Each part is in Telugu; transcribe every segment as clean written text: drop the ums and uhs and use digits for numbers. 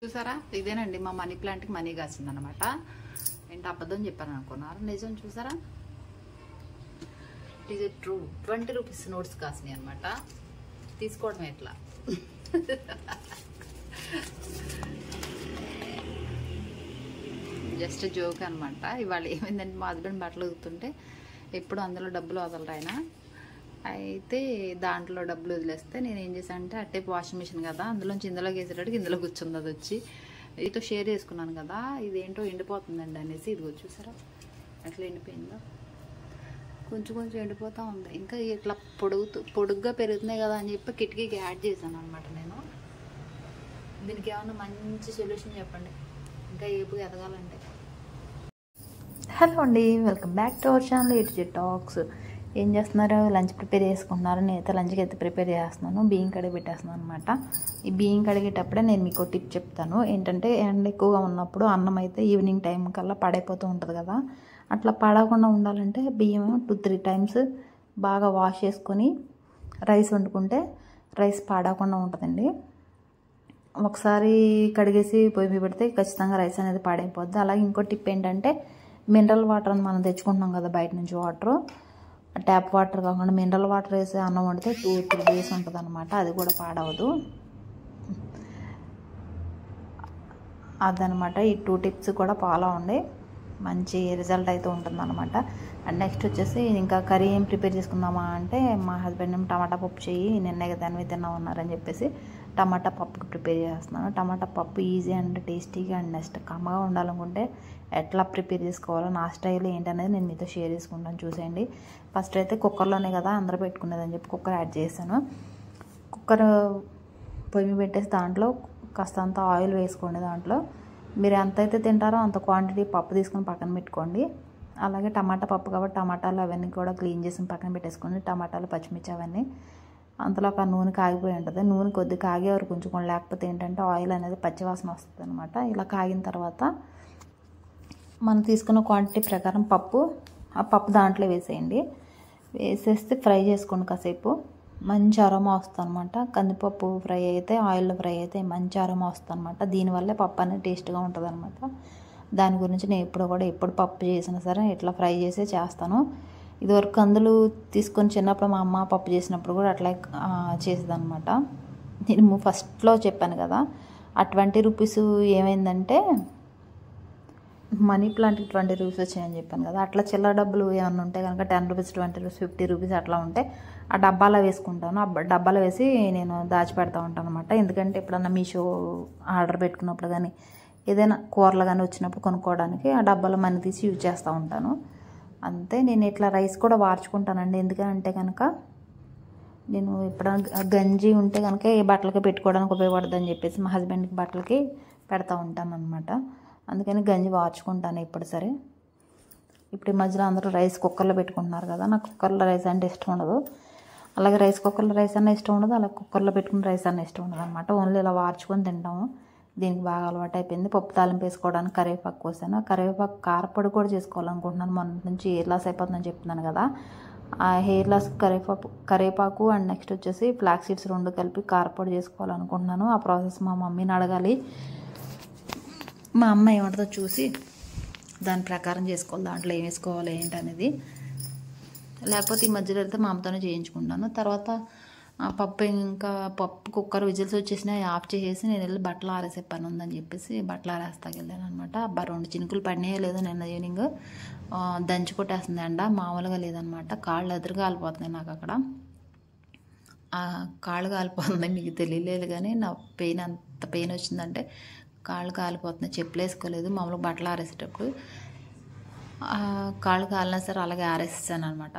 చూసారా ఇదేనండి మా మనీ ప్లాంట్కి మనీ కాసిందనమాట. ఏంటి అబద్ధం చెప్పాను అనుకున్నారు, నిజం. చూసారా, it is true. 20 rupees notes కాసినాయి అనమాట. తీసుకోవడం ఎట్లా జస్ట్ జోక్ అనమాట. ఇవాళ ఏమైందంటే మా హస్బెండ్ బట్టలు ఉతుకుతుంటే ఎప్పుడు అందులో డబ్బులు వదలరు ఆయన. అయితే దాంట్లో డబ్బులు వదిలేస్తే నేను ఏం చేశాను అంటే అట్టేపు వాషింగ్ మిషన్ కదా, అందులోంచి ఇందులోకి వేసేటట్టుకి ఇందులో కూర్చుంది. అది వచ్చి ఇదితో షేర్ చేసుకున్నాను కదా, ఇదేంటో ఎండిపోతుందండి అనేసి ఇదిగో చూసారా ఎట్లా ఎండిపోయిందో. కొంచెం కొంచెం ఎండిపోతూ ఉంది. ఇంకా ఇట్లా పొడుగ్గా పెరుగుతున్నాయి కదా అని చెప్పి కిటికీకి యాడ్ చేశాను అనమాట నేను. దీనికి ఏమన్నా మంచి సొల్యూషన్ చెప్పండి, ఇంకా ఏపుగా ఎదగాలంటే. హలో అండి, welcome back to our channel A2Z talks. ఏం చేస్తున్నారు? లంచ్ ప్రిపేర్ చేసుకుంటున్నారు. నేనైతే లంచ్కి అయితే ప్రిపేర్ చేస్తున్నాను. బియ్యం కడిగి పెట్టేస్తున్నాను అనమాట. ఈ బియ్యం కడిగేటప్పుడే నేను మీకు టిప్ చెప్తాను. ఏంటంటే ఎండ ఎక్కువగా ఉన్నప్పుడు అన్నం అయితే ఈవినింగ్ టైం కల్లా పాడైపోతూ ఉంటుంది కదా, అట్లా పాడకుండా ఉండాలంటే బియ్యం 2-3 టైమ్స్ బాగా వాష్ చేసుకొని రైస్ వండుకుంటే రైస్ పాడకుండా ఉంటుందండి. ఒకసారి కడిగేసి పొయ్యి మీద పెడితే ఖచ్చితంగా రైస్ అనేది పాడైపోద్ది. అలాగే ఇంకో టిప్ ఏంటంటే మినరల్ వాటర్ అని మనం తెచ్చుకుంటున్నాం కదా బయట నుంచి, వాటర్ ట్యాప్ వాటర్ కాకుండా మినరల్ వాటర్ వేసి అన్నం వండితే 2-3 డేస్ ఉంటుంది అనమాట. అది కూడా పాడవదు. అదనమాట. ఈ 2 టిప్స్ కూడా ఫాలో అవ్వండి, మంచి రిజల్ట్ అయితే ఉంటుంది అనమాట. అండ్ నెక్స్ట్ వచ్చేసి ఇంకా కర్రీ ఏం ప్రిపేర్ చేసుకుందామా అంటే మా హస్బెండ్ ఏమో టమాటా పప్పు చెయ్యి, నిన్నే దాన్ని తిన్నామన్నారని చెప్పేసి టమాటా పప్పుకి ప్రిపేర్ చేస్తున్నాను. టమాటా పప్పు ఈజీ అండ్ టేస్టీగా అండ్ నెక్స్ట్ కమ్మగా ఉండాలనుకుంటే ఎట్లా ప్రిపేర్ చేసుకోవాలో నా స్టైల్ ఏంటనేది నేను మీతో షేర్ చేసుకుంటాను, చూసేయండి. ఫస్ట్ అయితే కుక్కర్లోనే కదా అందరూ పెట్టుకునేదని చెప్పి కుక్కర్ యాడ్ చేశాను. కుక్కర్ పొయ్యి మీద పెట్టేసి దాంట్లో కాస్తంత ఆయిల్ వేసుకోండి. దాంట్లో మీరు ఎంత అయితే తింటారో అంత క్వాంటిటీ పప్పు తీసుకొని పక్కన పెట్టుకోండి. అలాగే టమాటా పప్పు కాబట్టి టమాటాలు అవన్నీ కూడా క్లీన్ చేసి పక్కన పెట్టేసుకోండి. టమాటాలు, పచ్చిమిర్చి అవన్నీ. అంతలో ఒక నూనె కాగిపోయి ఉంటుంది. నూనె కొద్దిగా కాగే వరకు ఉంచుకోండి, లేకపోతే ఏంటంటే ఆయిల్ అనేది పచ్చివాసన వస్తుంది అనమాట. ఇలా కాగిన తర్వాత మనం తీసుకున్న క్వాంటిటీ ప్రకారం ఆ పప్పు దాంట్లో వేసేయండి. వేసేస్తే ఫ్రై చేసుకోండి కాసేపు. మంచి అరోమా వస్తుంది అనమాట. కందిపప్పు ఫ్రై అయితే, ఆయిల్లో ఫ్రై అయితే మంచి అరోమా వస్తుంది అనమాట. దీనివల్లే పప్పు అనేది టేస్ట్గా ఉంటుంది అనమాట. దాని గురించి నేను ఎప్పుడు పప్పు చేసినా సరే ఇట్లా ఫ్రై చేసే చేస్తాను. ఇదివరకు కందులు తీసుకొని చిన్నప్పుడు మా అమ్మ పప్పు చేసినప్పుడు కూడా అట్లా చేసేదనమాట. నేను ఫస్ట్లో చెప్పాను కదా, ఆ 20 రూపీస్ ఏమైందంటే మనీ ప్లాంట్కి 20 రూపీస్ వచ్చాయని చెప్పాను కదా, అట్లా చిల్లర డబ్బులు ఏమన్నా ఉంటే కనుక 10 రూపీస్, 20 రూపీస్, 50 రూపీస్ అట్లా ఉంటే ఆ డబ్బాలో వేసుకుంటాను. ఆ డబ్బాలో వేసి నేను దాచిపెడతా ఉంటాను అనమాట. ఎందుకంటే ఎప్పుడన్నా మీషో ఆర్డర్ పెట్టుకున్నప్పుడు కానీ ఏదైనా కూరలు కానీ వచ్చినప్పుడు కొనుక్కోవడానికి ఆ డబ్బాలో మనీ తీసి యూజ్ చేస్తూ ఉంటాను. అంతే. నేను ఇట్లా రైస్ కూడా వార్చుకుంటానండి. ఎందుకంటే కనుక నేను ఎప్పుడైనా గంజి ఉంటే కనుక ఏ బట్టలకి పెట్టుకోవడానికి ఉపయోగపడుతుంది అని చెప్పేసి మా హస్బెండ్కి బట్టలకి పెడతా ఉంటాను అనమాట. అందుకని గంజి వార్చుకుంటాను ఎప్పుడు సరే. ఇప్పుడు ఈ మధ్యలో అందరూ రైస్ కుక్కర్లో పెట్టుకుంటున్నారు కదా, నాకు కుక్కర్లో రైస్ అంటే ఇష్టం ఉండదు. అలాగే రైస్ కుక్కర్లో రైస్ అన్న ఇష్టం ఉండదు, అలాగే కుక్కర్లో పెట్టుకున్న రైస్ అన్న ఇష్టం ఉండదు అనమాట. ఓన్లీ ఇలా వార్చుకొని తింటాము. దీనికి బాగా అలవాటు అయిపోయింది. పప్పు తాలింపు వేసుకోవడానికి కరివేపాకు కోసాను. కరివేపాకు కారపొడి కూడా చేసుకోవాలనుకుంటున్నాను. మొన్న నుంచి హెయిర్ లాస్ అయిపోతుందని చెప్తున్నాను కదా, ఆ హెయిర్ లాస్ కరివేపాకు అండ్ నెక్స్ట్ వచ్చేసి ఫ్లాక్ సీడ్స్ 2 కలిపి కారపొడి చేసుకోవాలనుకుంటున్నాను. ఆ ప్రాసెస్ మా మమ్మీని అడగాలి. మా అమ్మ ఏమంటుందో చూసి దాని ప్రకారం చేసుకోవాలి, దాంట్లో ఏం వేసుకోవాలి ఏంటి అనేది. లేకపోతే ఈ మధ్యలో అయితే మా అమ్మతోనే చేయించుకుంటాను. తర్వాత పప్పు కుక్కర్ విజిల్స్ వచ్చేసినాయి, ఆఫ్ చేసేసి నేను వెళ్ళి బట్టలు ఆరేసే పని ఉందని చెప్పేసి బట్టలు ఆరేస్తాకి వెళ్ళాను అనమాట. 2 చినుకులు పడినాయో లేదో నిన్న ఈవినింగ్ దంచి కొట్టేస్తుంది ఎండ, మామూలుగా లేదనమాట. కాళ్ళు ఎదురుగా కాలిపోతున్నాయి నాకు. అక్కడ కాళ్ళు కాలిపోతుంది, మీకు తెలియలేదు కానీ నా పెయిన్ అంత పెయిన్ వచ్చిందంటే కాళ్ళు కాలిపోతున్నాయి. చెప్పులు వేసుకోలేదు. మామూలుగా బట్టలు ఆరేసేటప్పుడు కాళ్ళు కాలినా సరే అలాగే ఆరేసేసాను అనమాట.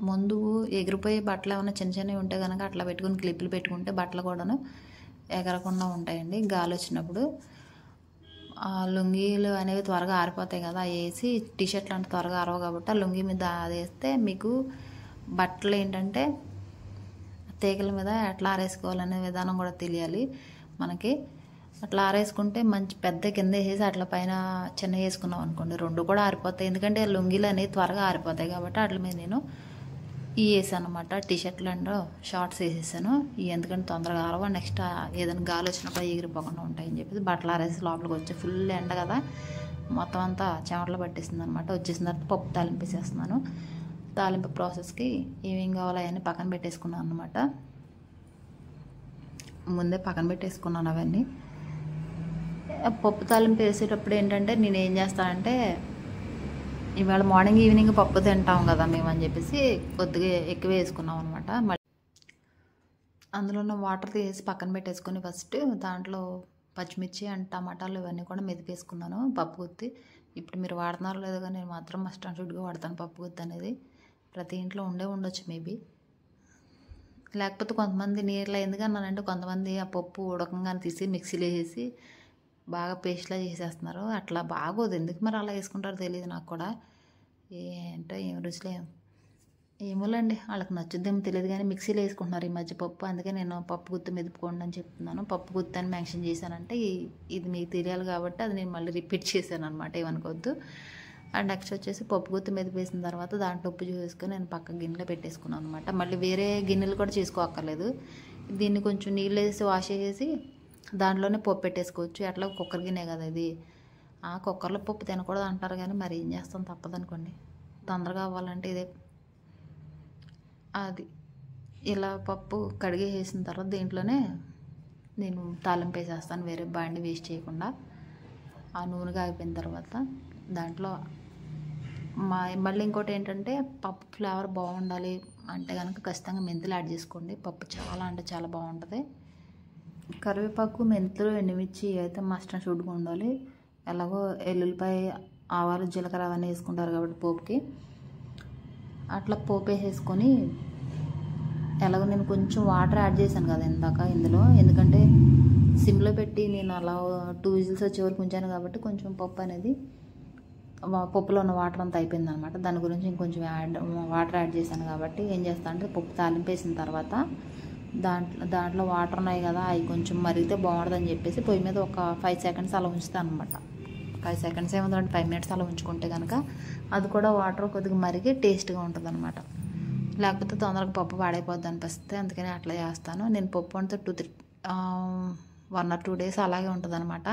ముందు ఎగిరిపోయే బట్టలు ఏమైనా చిన్న చిన్నవి ఉంటే కనుక అట్లా పెట్టుకుని క్లిప్పులు పెట్టుకుంటే బట్టలు కూడాను ఎగరకుండా ఉంటాయండి గాలి వచ్చినప్పుడు. లుంగీలు అనేవి త్వరగా ఆరిపోతాయి కదా, వేసి టీషర్ట్లు అంటే త్వరగా ఆరవు కాబట్టి ఆ లుంగీ మీద అది వేస్తే మీకు బట్టలు ఏంటంటే తీగల మీద ఎట్లా ఆరేసుకోవాలనే విధానం కూడా తెలియాలి మనకి. అట్లా ఆరేసుకుంటే మంచి పెద్ద కింద వేసేసి అట్లా పైన చిన్న వేసుకున్నాం అనుకోండి, 2 కూడా ఆరిపోతాయి. ఎందుకంటే లుంగీలు అనేవి త్వరగా ఆరిపోతాయి కాబట్టి వాటి మీద నేను ఇవి వేసాను అనమాట, టీషర్ట్లు అండ్ షార్ట్స్ వేసేసాను. ఇవి ఎందుకంటే తొందరగా ఆరవ, నెక్స్ట్ ఏదైనా గాలి వచ్చినప్పుడు ఎగిరిపోకుండా ఉంటాయని చెప్పేసి బట్టలు ఆరేసి లోపలికి వచ్చి ఫుల్ ఎండ కదా, మొత్తం అంతా చెమటలు పట్టేసింది అనమాట. వచ్చేసిన తర్వాత పప్పు తాలింపు వేసేస్తున్నాను. తాలింపు ప్రాసెస్కి ఏమేం కావాలో అవన్నీ పక్కన పెట్టేసుకున్నాను అనమాట. ముందే పక్కన పెట్టేసుకున్నాను అవన్నీ. పప్పు తాలింపు వేసేటప్పుడు ఏంటంటే నేను ఏం చేస్తానంటే, ఇవాళ మార్నింగ్ ఈవినింగ్ పప్పు తింటాం కదా మేము అని చెప్పేసి కొద్దిగా ఎక్కువ వేసుకున్నాం అనమాట. మళ్ళీ అందులో ఉన్న వాటర్ తీసి పక్కన పెట్టేసుకొని ఫస్ట్ దాంట్లో పచ్చిమిర్చి అండ్ టమాటాలు ఇవన్నీ కూడా మెదిపేసుకున్నాను పప్పు గుత్తి. ఇప్పుడు మీరు వాడుతున్నారో లేదో కానీ నేను మాత్రం మస్ట్ అండ్ షుడ్గా వాడతాను పప్పు గుత్తి అనేది. ప్రతి ఇంట్లో ఉండొచ్చు మేబీ, లేకపోతే కొంతమంది నీళ్ళలో ఎందుకన్నానంటే కొంతమంది ఆ పప్పు ఉడకంగానే తీసి మిక్సీలో వేసి బాగా పేస్ట్లా చేసేస్తున్నారు. అట్లా బాగోదు, ఎందుకు మరి అలా వేసుకుంటారో తెలియదు నాకు కూడా. ఏంటో ఏం రుచిలో ఏమోలేండి, వాళ్ళకి నచ్చుద్దేమో తెలియదు కానీ మిక్సీలో వేసుకుంటున్నారు ఈ మధ్య పప్పు. అందుకే నేను పప్పు గుత్తి మెదుపుకోండి అని చెప్తున్నాను. పప్పు గుత్తి అని మెన్షన్ చేశానంటే ఇది మీకు తెలియాలి కాబట్టి అది నేను మళ్ళీ రిపీట్ చేశాను అనమాట, ఏమనుకోవద్దు. అండ్ నెక్స్ట్ వచ్చేసి పప్పు గుత్తి మెదిపేసిన తర్వాత దాంట్లో ఉప్పు చూసుకొని నేను పక్క గిన్నెలో పెట్టేసుకున్నాను అనమాట. మళ్ళీ వేరే గిన్నెలు కూడా చేసుకోక్కర్లేదు. దీన్ని కొంచెం నీళ్ళు వేసి వాష్ చేసి దాంట్లోనే పప్పు పెట్టేసుకోవచ్చు. ఎట్లా కుక్కర్ గిన్నె కదా ఇది. కుక్కర్లో పప్పు తినకూడదు అంటారు కానీ మరి ఏం చేస్తాం, తప్పదనుకోండి. తొందరగా అవ్వాలంటే ఇదే. అది ఇలా పప్పు కడిగి వేసిన తర్వాత దీంట్లోనే నేను తాలింపు వేసేస్తాను, వేరే బాండి వేస్ట్ చేయకుండా. ఆ నూనె కాగిపోయిన తర్వాత దాంట్లో మళ్ళీ ఇంకోటి ఏంటంటే పప్పు ఫ్లేవర్ బాగుండాలి అంటే కనుక ఖచ్చితంగా మెంతులు యాడ్ చేసుకోండి. పప్పు చాలా అంటే చాలా బాగుంటుంది. కరివేపాకు, మెంతులు, ఎండుమిర్చి అయితే మస్ట్ అండ్ షుడ్గా ఉండాలి. ఎలాగో ఎల్లుల్లిపాయ, ఆవాలు, జీలకర్ర అవన్నీ వేసుకుంటారు కాబట్టి పోపుకి అట్లా పోపు వేసేసుకొని, ఎలాగో నేను కొంచెం వాటర్ యాడ్ చేశాను కదా ఇందాక ఇందులో, ఎందుకంటే సిమ్లో పెట్టి నేను అలా 2 విజిల్స్ వచ్చే వరకు ఉంచాను కాబట్టి కొంచెం పప్పు అనేది పప్పులో ఉన్న వాటర్ అంతా అయిపోయింది అనమాట. దాని గురించి ఇంకొంచెం వాటర్ యాడ్ చేశాను కాబట్టి ఏం చేస్తాను అంటే పప్పు తాలింపు వేసిన తర్వాత దాంట్లో వాటర్ ఉన్నాయి కదా, అవి కొంచెం మరిగితే బాగుంటుందని చెప్పేసి పొయ్యి మీద ఒక 5 seconds అలా ఉంచుతాను అనమాట. 5 seconds ఏముందంటే 5 minutes అలా ఉంచుకుంటే కనుక అది కూడా వాటర్ కొద్దిగా మరిగి టేస్ట్గా ఉంటుంది అనమాట. లేకపోతే తొందరగా పప్పు పాడైపోద్ది అనిపిస్తే అందుకని అట్లా చేస్తాను. నేను పప్పు అంటే 1 or 2 days అలాగే ఉంటుంది అనమాట.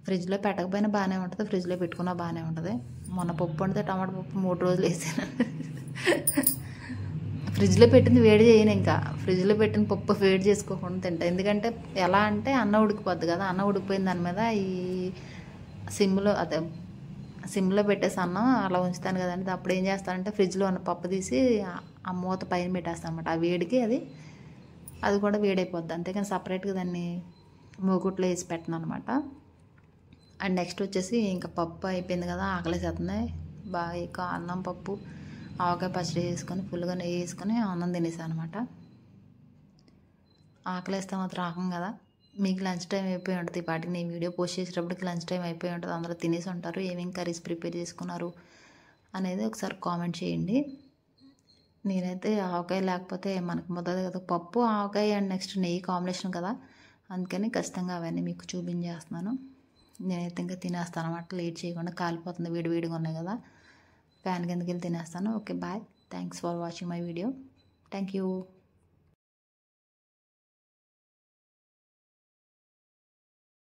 ఫ్రిడ్జ్లో పెట్టకపోయినా బాగానే ఉంటుంది, ఫ్రిడ్జ్లో పెట్టుకున్నా బాగానే ఉంటుంది. మొన్న పప్పు వండితే టమాటా పప్పు 3 రోజులు వేసాను. ఫ్రిడ్జ్లో పెట్టింది వేడి చేయను, ఇంకా ఫ్రిడ్జ్లో పెట్టిన పప్పు వేడి చేసుకోకుండా తింటా. ఎందుకంటే ఎలా అంటే అన్నం ఉడికిపోద్ది కదా, అన్నం ఉడికిపోయిన దాని మీద ఈ సిమ్లో పెట్టేసి అన్నం అలా ఉంచుతాను కదండి. అప్పుడు ఏం చేస్తానంటే ఫ్రిడ్జ్లో ఉన్న పప్పు తీసి ఆ మూత పైన పెట్టేస్తాను అనమాట. ఆ వేడికి అది కూడా వేడైపోద్ది. అంతేకాని సపరేట్గా దాన్ని మూకుట్లో వేసి పెట్టను అనమాట. అండ్ నెక్స్ట్ వచ్చేసి ఇంకా పప్పు అయిపోయింది కదా, ఆకలేసేస్తుంది బాగా. ఇక అన్నం, పప్పు, ఆవకాయ పచ్చడి వేసుకొని ఫుల్గా నెయ్యి వేసుకొని అన్నం తినేసాను అనమాట. ఆకలేస్తే మాత్రం ఆకం కదా. మీకు లంచ్ టైం అయిపోయి ఉంటుంది, ఈ పాటికి నేను వీడియో పోస్ట్ చేసేటప్పటికి లంచ్ టైం అయిపోయి ఉంటుంది. అందరూ తినేసి ఉంటారు. ఏమేమి కర్రీస్ ప్రిపేర్ చేసుకున్నారు అనేది ఒకసారి కామెంట్ చేయండి. నేనైతే ఆవకాయ లేకపోతే మనకు మొదలు కదా, పప్పు, ఆవకాయ అండ్ నెక్స్ట్ నెయ్యి కాంబినేషన్ కదా, అందుకని ఖచ్చితంగా అవన్నీ మీకు చూపించేస్తున్నాను. నేనైతే ఇంకా తినేస్తాను అనమాట, లేట్ చేయకుండా. కాలిపోతుంది, వేడివేడిగా ఉన్నాయి కదా, ఫ్యాన్ కిందకి వెళ్ళి తినేస్తాను. Okay, bye. Thanks for watching my video. Thank you.